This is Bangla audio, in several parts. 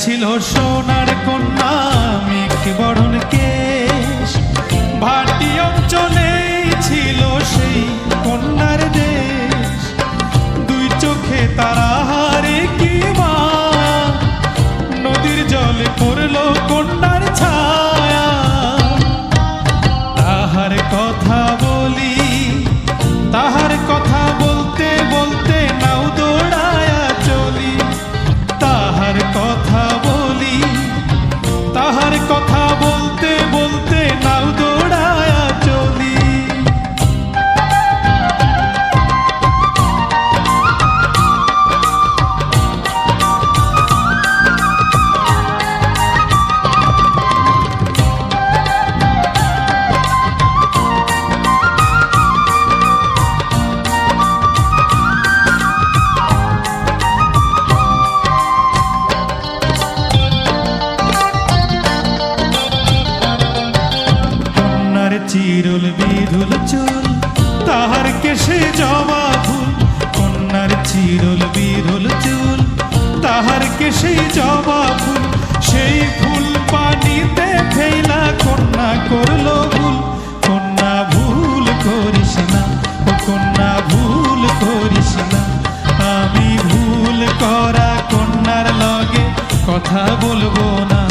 ছিল সোনার কন্যা মেঘ বরণ কেশ, ভাটি অঞ্চলে ছিল সেই কন্যার দেশ। দুই চোখে তারা হারে কি মা, নদীর জলে পড়লো কন্যার ছায়া। তাহার কথা বলি, তাহার কথা বলতে বলতে নাও দৌড়ায়া চলি। তাহার কথা বলি, তাহার কথা বলতে বলতে নাও দৌড়ায়া চলি। চিরুল বিধুল চুল, তাহার কেশে জবা ফুল। কন্যার চিরুল বিধুল চুল, তাহার কেশে জবা ফুল। সেই ফুল পানিতে ফেলা কন্যা করলো ভুল। কন্যা ভুল করিস না, ও কন্যা ভুল করিস না। আমি ভুল করা কন্যার লগে কথা বলবো না।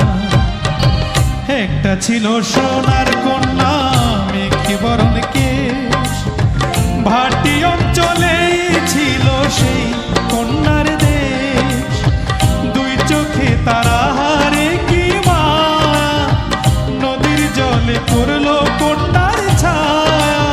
একটা ছিল সোনার কন্যা মেঘ বরণ কেশ, ভাটি অঞ্চলে ছিল সেই কন্যার দেশ। দুই চোখে তারা হারে কি মা, নদীর জলে পড়লো কন্যার ছায়া।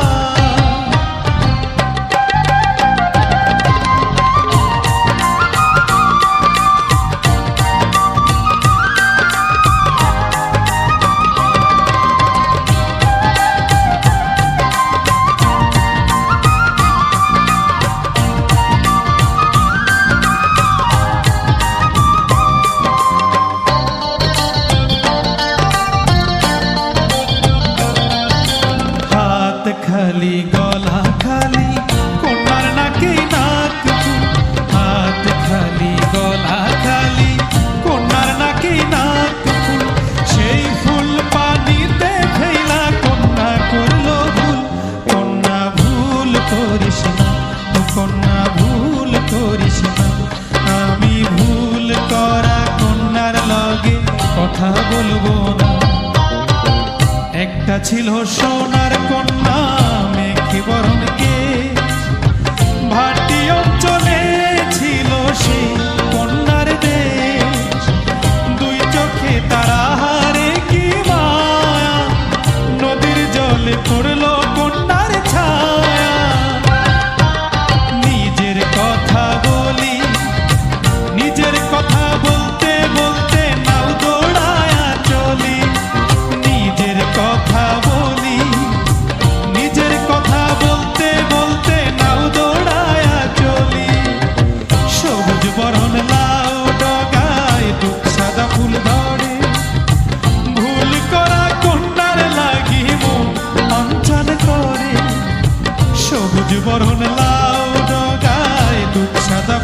খালি গলা খালি কন্যার নাকে নাক ফুল। হাত খালি গলা খালি কন্যার নাকে নাক ফুল। সেই ফুল পানিতে ফেলা কন্যা করলো ভুল। কন্যা ভুল করিস না, ও কন্যা ভুল করিস না। আমি ভুল করা কন্যার লগে কথা বলবো না। একটা ছিল সোনার কন্যা মেঘ বরণ কেশ, ভাটি অঞ্চলে ছিল সেই কন্যার দেশ। দুই চোখে তারা হারে কি মায়া, নদীর জলে পড়লো কন্যার ছায়া। নিজের কথা বলি, নিজের কথা বলতে বলতে নাও দৌড়ায়া চলি। নিজের কথা বলি, নিজের কথা বলতে বলতে নাও দৌড়ায়া চলি। সবুজ বরণ লাউ ডগায় দুঃখ সাদা ফুল ধরে, ভুল করা কন্যার লাগি মন অঞ্চল করে। সবুজ বরণ লাউ ডগায় দুঃখ সাদা